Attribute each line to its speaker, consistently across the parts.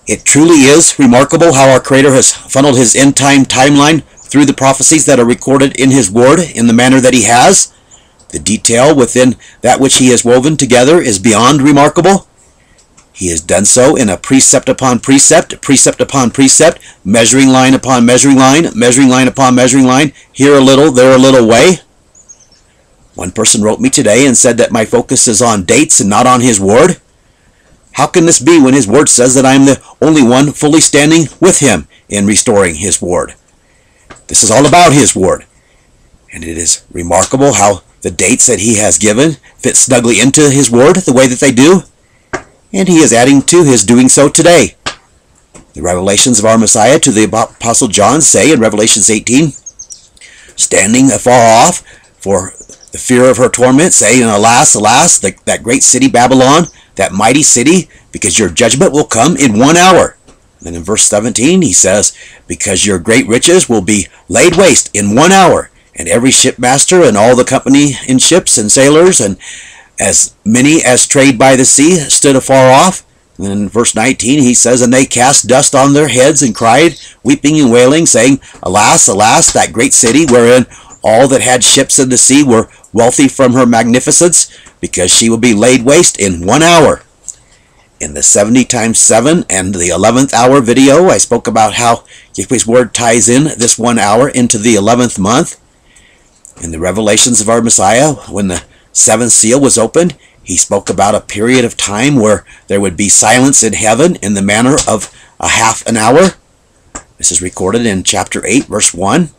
Speaker 1: It truly is remarkable how our Creator has funneled His end-time timeline through the prophecies that are recorded in His Word in the manner that He has. The detail within that which He has woven together is beyond remarkable. He has done so in a precept upon precept, precept upon precept, measuring line upon measuring line, measuring line upon measuring line, here a little, there a little way. One person wrote me today and said that my focus is on dates and not on His Word. How can this be when His Word says that I am the only one fully standing with Him in restoring His Word? This is all about His Word. And it is remarkable how the dates that He has given fit snugly into His Word the way that they do. And He is adding to His doing so today. The revelations of our Messiah to the Apostle John say in Revelations 18, standing afar off for the fear of her torment, saying, Alas, alas, that great city Babylon, that mighty city, because your judgment will come in 1 hour. Then in verse 17 he says, because your great riches will be laid waste in 1 hour, and every shipmaster and all the company in ships and sailors, and as many as trade by the sea, stood afar off. And then in verse 19 he says, and they cast dust on their heads and cried, weeping and wailing, saying, Alas, alas, that great city, wherein all that had ships in the sea were wealthy from her magnificence, because she will be laid waste in 1 hour. In the 70 times 7 and the 11th hour video, I spoke about how Yahweh's Word ties in this 1 hour into the 11th month. In the revelations of our Messiah, when the 7th seal was opened, He spoke about a period of time where there would be silence in heaven in the manner of a half an hour. This is recorded in chapter 8, verse 1.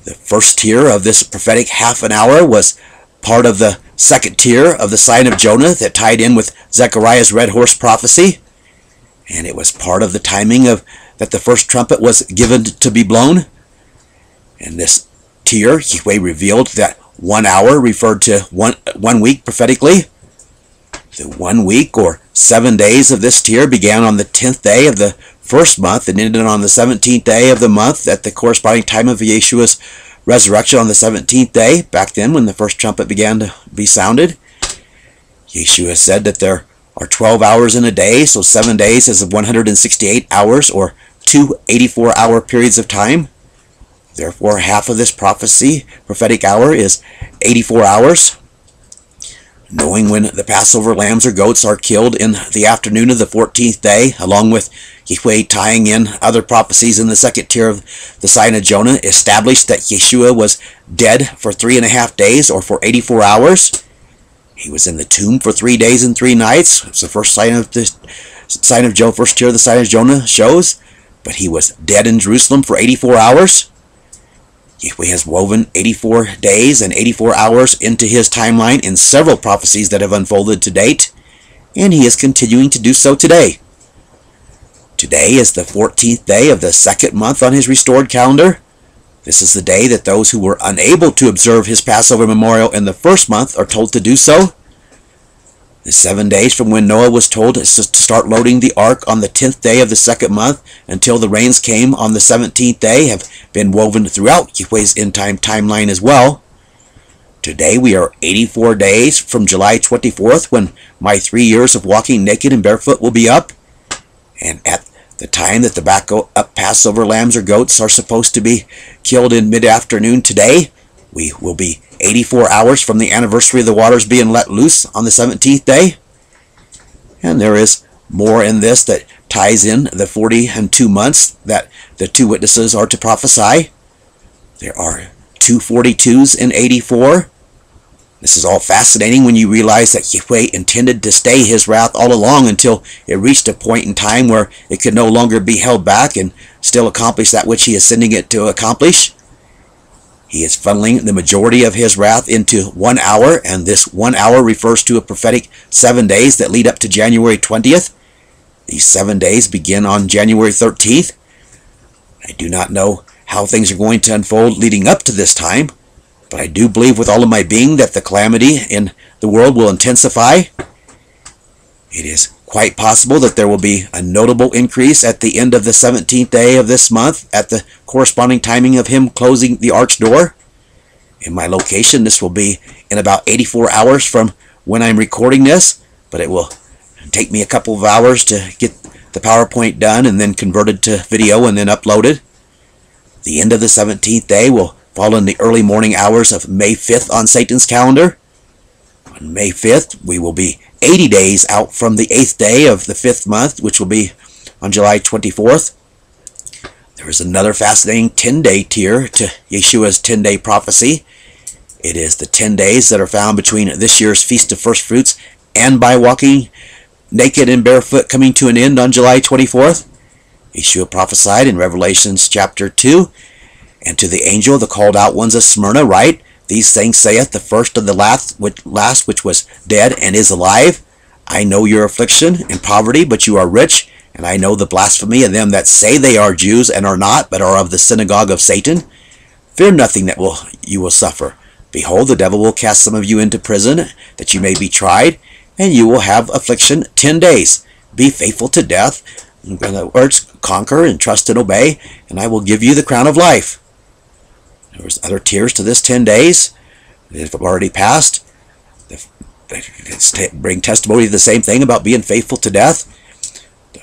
Speaker 1: The first tier of this prophetic half an hour was part of the second tier of the sign of Jonah that tied in with Zechariah's red horse prophecy. And it was part of the timing of that the first trumpet was given to be blown. And this tier, Yahweh revealed that 1 hour referred to one week prophetically. The 1 week or 7 days of this tier began on the 10th day of the first month and ended on the 17th day of the month at the corresponding time of Yeshua's resurrection on the 17th day, back then when the first trumpet began to be sounded. Yeshua said that there are 12 hours in a day, so 7 days is 168 hours, or 2 84-hour periods of time. Therefore, half of this prophetic hour is 84 hours. Knowing when the Passover lambs or goats are killed in the afternoon of the 14th day, along with Yahweh tying in other prophecies in the second tier of the sign of Jonah, established that Yeshua was dead for 3.5 days, or for 84 hours. He was in the tomb for 3 days and 3 nights. It's the first sign of Jonah, first tier of the sign of Jonah shows. But he was dead in Jerusalem for 84 hours. Yahweh has woven 84 days and 84 hours into His timeline in several prophecies that have unfolded to date, and He is continuing to do so today. Today is the 14th day of the second month on His restored calendar. This is the day that those who were unable to observe His Passover memorial in the first month are told to do so. The 7 days from when Noah was told to start loading the ark on the 10th day of the second month until the rains came on the 17th day have been woven throughout Yahweh's end-time timeline as well. Today we are 84 days from July 24th, when my 3 years of walking naked and barefoot will be up. And at the time that the Passover lambs or goats are supposed to be killed in mid-afternoon today, we will be 84 hours from the anniversary of the waters being let loose on the 17th day. And there is more in this that ties in the 40 and 2 months that the two witnesses are to prophesy. There are 2 42s in 84. This is all fascinating when you realize that Yahweh intended to stay His wrath all along until it reached a point in time where it could no longer be held back and still accomplish that which He is sending it to accomplish. He is funneling the majority of His wrath into 1 hour, and this 1 hour refers to a prophetic 7 days that lead up to January 20th. These 7 days begin on January 13th. I do not know how things are going to unfold leading up to this time, but I do believe with all of my being that the calamity in the world will intensify. It is quite possible that there will be a notable increase at the end of the 17th day of this month at the corresponding timing of Him closing the arch door. In my location, this will be in about 84 hours from when I'm recording this, but it will take me a couple of hours to get the PowerPoint done and then converted to video and then uploaded. The end of the 17th day will fall in the early morning hours of May 5th on Satan's calendar. On May 5th, we will be 80 days out from the 8th day of the 5th month, which will be on July 24th. There is another fascinating 10-day tier to Yeshua's 10-day prophecy. It is the 10 days that are found between this year's Feast of First Fruits and by walking naked and barefoot coming to an end on July 24th. Yeshua prophesied in Revelations chapter 2, "And to the angel, the called out ones of Smyrna, write, These things saith the first of the last which was dead and is alive. I know your affliction and poverty, but you are rich, and I know the blasphemy of them that say they are Jews and are not, but are of the synagogue of Satan. Fear nothing that you will suffer. Behold, the devil will cast some of you into prison, that you may be tried, and you will have affliction 10 days. Be faithful to death." In other words, conquer and trust and obey, and I will give you the crown of life. There was other tiers to this 10 days that have already passed. Bring testimony to the same thing about being faithful to death. The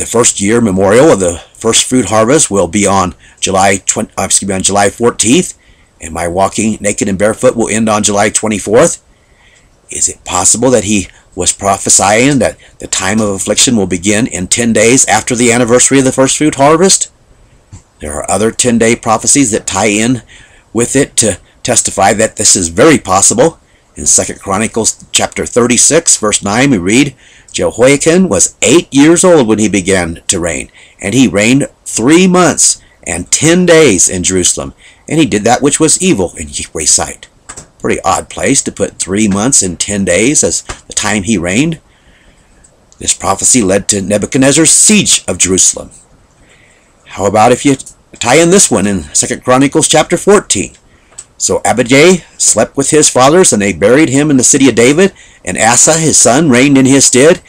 Speaker 1: first year memorial of the first fruit harvest will be on July 14th, and my walking naked and barefoot will end on July 24th. Is it possible that he was prophesying that the time of affliction will begin in 10 days after the anniversary of the first fruit harvest? There are other 10-day prophecies that tie in with it to testify that this is very possible. In 2 Chronicles chapter 36, verse 9, we read, "Jehoiakim was 8 years old when he began to reign, and he reigned 3 months and 10 days in Jerusalem, and he did that which was evil in Yahweh's sight." Pretty odd place to put 3 months and 10 days as the time he reigned. This prophecy led to Nebuchadnezzar's siege of Jerusalem. How about if you tie in this one in 2 Chronicles chapter 14? "So Abijah slept with his fathers, and they buried him in the city of David, and Asa his son reigned in his stead.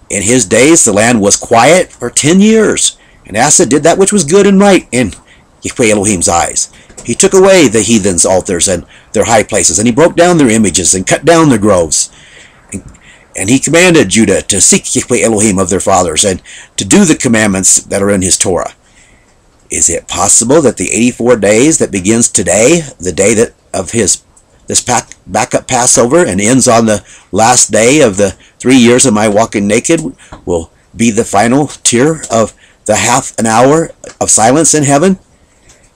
Speaker 1: In his days the land was quiet for 10 years, and Asa did that which was good and right in Yahweh Elohim's eyes. He took away the heathens' altars and their high places, and he broke down their images and cut down their groves. And he commanded Judah to seek Yahweh Elohim of their fathers, and to do the commandments that are in his Torah." Is it possible that the 84 days that begins today, the day that of this backup Passover, and ends on the last day of the 3 years of my walking naked, will be the final tier of the half an hour of silence in heaven?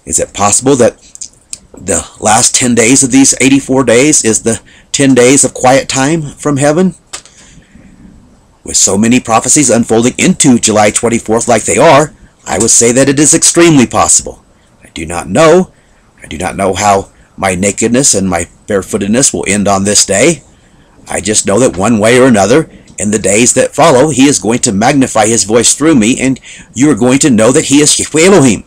Speaker 1: Is it possible that the last 10 days of these 84 days is the 10 days of quiet time from heaven? With so many prophecies unfolding into July 24th like they are, I would say that it is extremely possible. I do not know how my nakedness and my barefootedness will end on this day. I just know that one way or another, in the days that follow, he is going to magnify his voice through me, and you are going to know that he is Yahweh Elohim,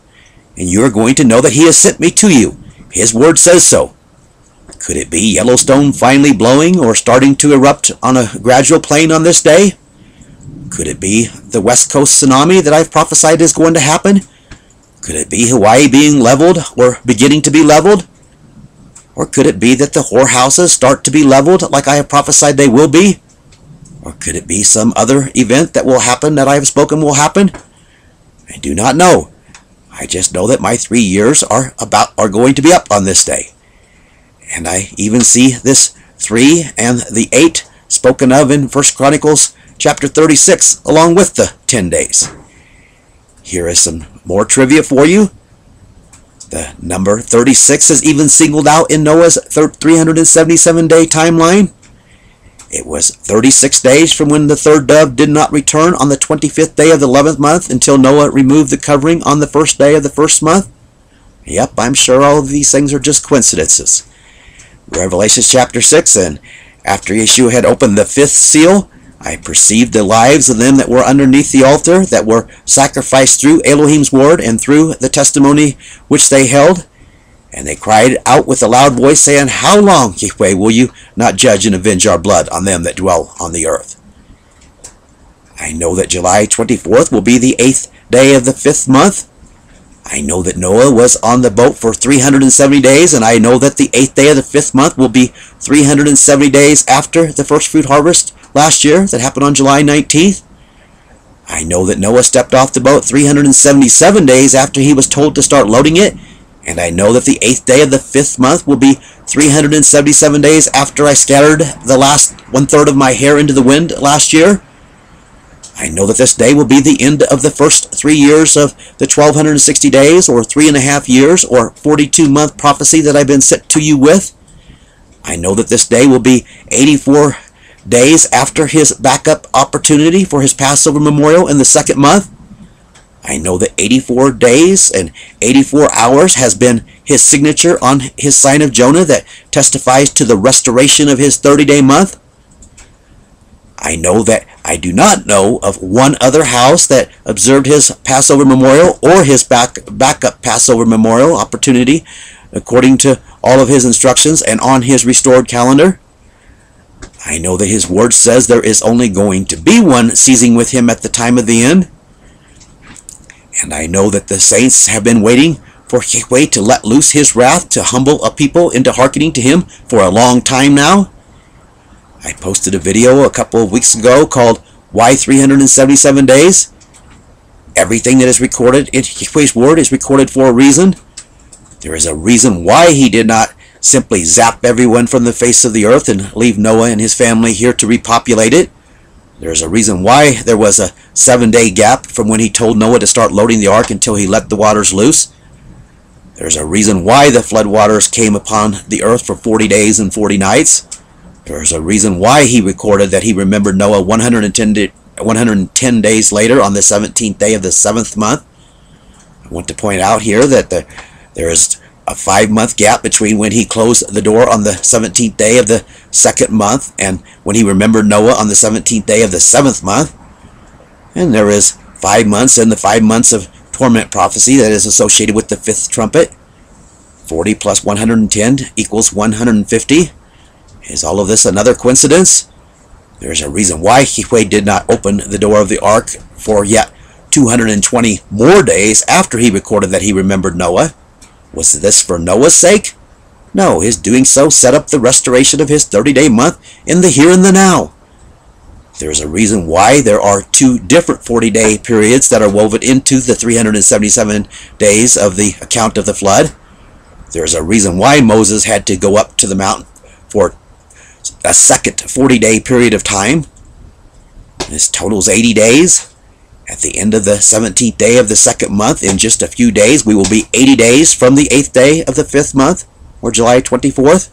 Speaker 1: and you are going to know that he has sent me to you. His word says so. Could it be Yellowstone finally blowing or starting to erupt on a gradual plane on this day? Could it be the West Coast tsunami that I've prophesied is going to happen? Could it be Hawaii being leveled or beginning to be leveled? Or could it be that the whorehouses start to be leveled like I have prophesied they will be? Or could it be some other event that will happen that I have spoken will happen? I do not know. I just know that my 3 years are going to be up on this day. And I even see this 3 and the 8 spoken of in 1 Chronicles chapter 36, along with the 10 days. Here is some more trivia for you. The number 36 is even singled out in Noah's 377-day timeline. It was 36 days from when the third dove did not return on the 25th day of the 11th month until Noah removed the covering on the first day of the first month. Yep, I'm sure all of these things are just coincidences. Revelation chapter 6, and after Yeshua had opened the 5th seal, I perceived the lives of them that were underneath the altar, that were sacrificed through Elohim's word and through the testimony which they held. And they cried out with a loud voice, saying, "How long, Yahweh, will you not judge and avenge our blood on them that dwell on the earth?" I know that July 24th will be the 8th day of the 5th month. I know that Noah was on the boat for 370 days, and I know that the 8th day of the 5th month will be 370 days after the first fruit harvest last year that happened on July 19th. I know that Noah stepped off the boat 377 days after he was told to start loading it, and I know that the 8th day of the 5th month will be 377 days after I scattered the last 1/3 of my hair into the wind last year. I know that this day will be the end of the first 3 years of the 1260 days, or 3.5 years, or 42-month prophecy that I've been sent to you with. I know that this day will be 84 days after his backup opportunity for his Passover memorial in the 2nd month. I know that 84 days and 84 hours has been his signature on his sign of Jonah that testifies to the restoration of his 30-day month. I know that I do not know of one other house that observed his Passover memorial or his backup Passover memorial opportunity according to all of his instructions and on his restored calendar. I know that his word says there is only going to be one seizing with him at the time of the end. And I know that the saints have been waiting for Yahweh to let loose his wrath to humble a people into hearkening to him for a long time now. I posted a video a couple of weeks ago called Why 377 Days? Everything that is recorded in Yahweh's word is recorded for a reason. There is a reason why he did not simply zap everyone from the face of the earth and leave Noah and his family here to repopulate it. There's a reason why there was a 7-day gap from when he told Noah to start loading the ark until he let the waters loose. There's a reason why the flood waters came upon the earth for 40 days and 40 nights. There's a reason why he recorded that he remembered Noah 110 days later on the 17th day of the 7th month. I want to point out here that there is a 5-month gap between when he closed the door on the 17th day of the 2nd month and when he remembered Noah on the 17th day of the 7th month. And there is 5 months in the 5 months of torment prophecy that is associated with the 5th trumpet. 40 plus 110 equals 150. Is all of this another coincidence? There's a reason why Yahweh did not open the door of the ark for yet 220 more days after he recorded that he remembered Noah. Was this for Noah's sake? No, his doing so set up the restoration of his 30-day month in the here and the now. There's a reason why there are 2 different 40-day periods that are woven into the 377 days of the account of the flood. There's a reason why Moses had to go up to the mountain for a second 40-day period of time. This totals 80 days. At the end of the 17th day of the 2nd month, in just a few days, we will be 80 days from the 8th day of the 5th month, or July 24th.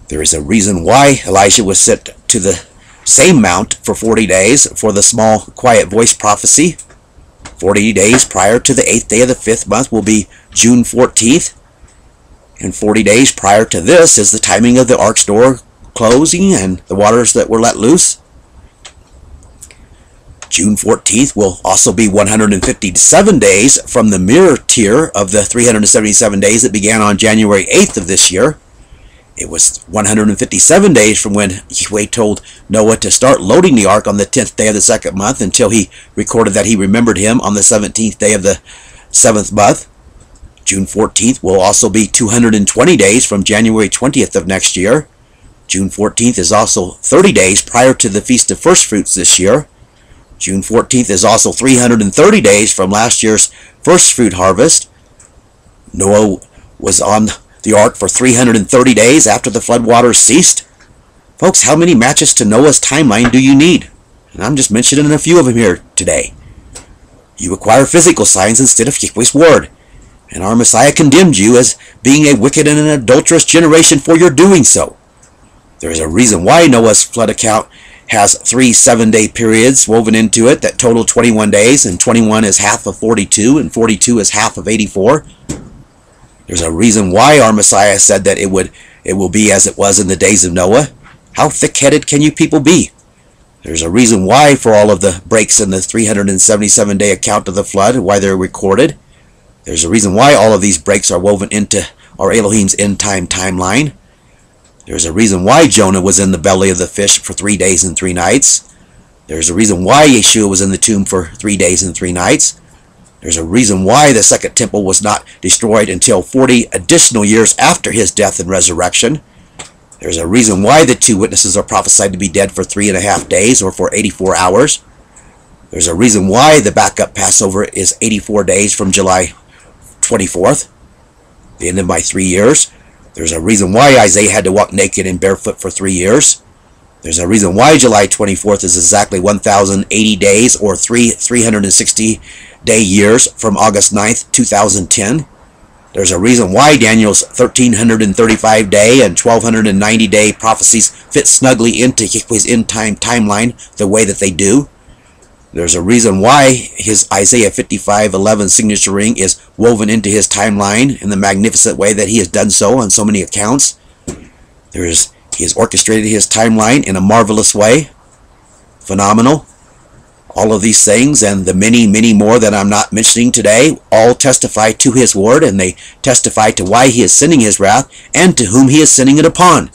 Speaker 1: There is a reason why Elijah was sent to the same mount for 40 days for the small, quiet voice prophecy. 40 days prior to the 8th day of the 5th month will be June 14th. And 40 days prior to this is the timing of the ark's door closing and the waters that were let loose. June 14th will also be 157 days from the mirror tier of the 377 days that began on January 8th of this year. It was 157 days from when Yahweh told Noah to start loading the ark on the 10th day of the 2nd month until he recorded that he remembered him on the 17th day of the 7th month. June 14th will also be 220 days from January 20th of next year. June 14th is also 30 days prior to the Feast of First Fruits this year. June 14th is also 330 days from last year's first fruit harvest. Noah was on the ark for 330 days after the flood waters ceased. Folks, how many matches to Noah's timeline do you need? And I'm just mentioning a few of them here today. You acquire physical signs instead of Yahweh's word. And our Messiah condemned you as being a wicked and an adulterous generation for your doing so. There is a reason why Noah's flood account has 3 7-day periods woven into it that total 21 days, and 21 is half of 42, and 42 is half of 84. There's a reason why our Messiah said that it will be as it was in the days of Noah. How thick-headed can you people be? There's a reason why for all of the breaks in the 377-day account of the flood, why they're recorded. There's a reason why all of these breaks are woven into our Elohim's end-time timeline. There's a reason why Jonah was in the belly of the fish for 3 days and 3 nights. There's a reason why Yeshua was in the tomb for 3 days and 3 nights. There's a reason why the second temple was not destroyed until 40 additional years after his death and resurrection. There's a reason why the 2 witnesses are prophesied to be dead for 3.5 days or for 84 hours. There's a reason why the backup Passover is 84 days from July 24th, the end of my 3 years. There's a reason why Isaiah had to walk naked and barefoot for 3 years. There's a reason why July 24th is exactly 1,080 days, or 360-day years from August 9th, 2010. There's a reason why Daniel's 1,335-day and 1,290-day prophecies fit snugly into Yahweh's end-time timeline the way that they do. There's a reason why his Isaiah 55:11 signature ring is woven into his timeline in the magnificent way that he has done so on so many accounts. He has orchestrated his timeline in a marvelous way. Phenomenal. All of these things and the many, many more that I'm not mentioning today all testify to his word, and they testify to why he is sending his wrath and to whom he is sending it upon.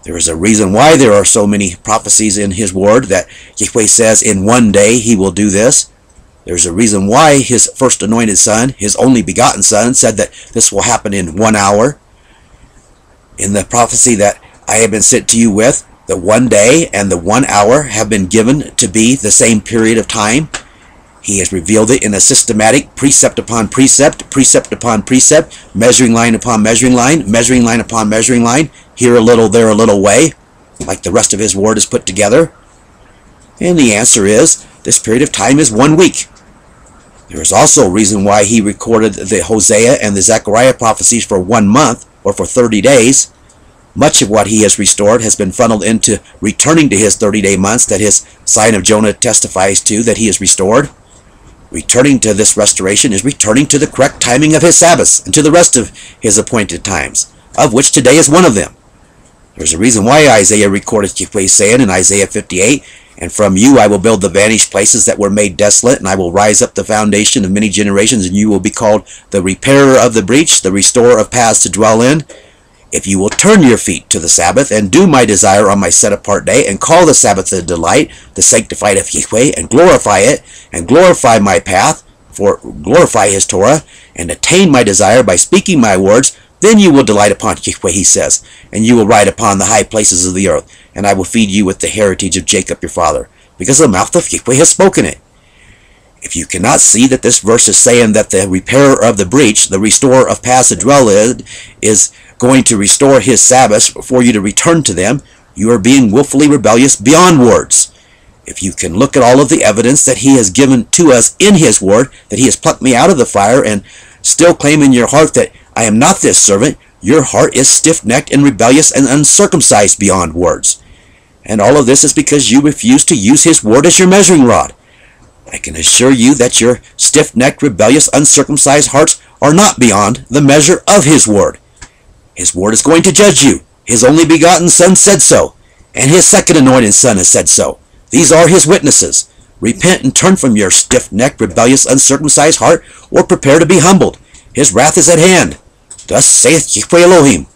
Speaker 1: There is a reason why there are so many prophecies in his word that Yahweh says in one day he will do this. There's a reason why his first anointed son, his only begotten son, said that this will happen in 1 hour. In the prophecy that I have been sent to you with, the 1 day and the 1 hour have been given to be the same period of time. He has revealed it in a systematic precept upon precept, precept upon precept, measuring line upon measuring line, measuring line upon measuring line, here a little, there a little way, like the rest of his word is put together. And the answer is, this period of time is 1 week. There is also a reason why he recorded the Hosea and the Zechariah prophecies for 1 month, or for 30 days. Much of what he has restored has been funneled into returning to his 30-day months that his sign of Jonah testifies to that he has restored. Returning to this restoration is returning to the correct timing of his Sabbaths and to the rest of his appointed times, of which today is one of them. There's a reason why Isaiah recorded Yahweh saying in Isaiah 58, "And from you I will build the vanished places that were made desolate, and I will rise up the foundation of many generations, and you will be called the repairer of the breach, the restorer of paths to dwell in. If you will turn your feet to the Sabbath, and do my desire on my set-apart day, and call the Sabbath a delight, the sanctified of Yahweh, and glorify it, and glorify my path, for glorify his Torah, and attain my desire by speaking my words, then you will delight upon Yahweh," he says, "and you will ride upon the high places of the earth, and I will feed you with the heritage of Jacob your father, because the mouth of Yahweh has spoken it." If you cannot see that this verse is saying that the repairer of the breach, the restorer of paths to dwell in, is going to restore his Sabbaths for you to return to them, you are being willfully rebellious beyond words. If you can look at all of the evidence that he has given to us in his word, that he has plucked me out of the fire, and still claim in your heart that I am not this servant, your heart is stiff-necked and rebellious and uncircumcised beyond words. And all of this is because you refuse to use his word as your measuring rod. I can assure you that your stiff-necked, rebellious, uncircumcised hearts are not beyond the measure of his word. His word is going to judge you. His only begotten son said so, and his second anointed son has said so. These are his witnesses. Repent and turn from your stiff-necked, rebellious, uncircumcised heart, or prepare to be humbled. His wrath is at hand. Thus saith Yahweh Elohim.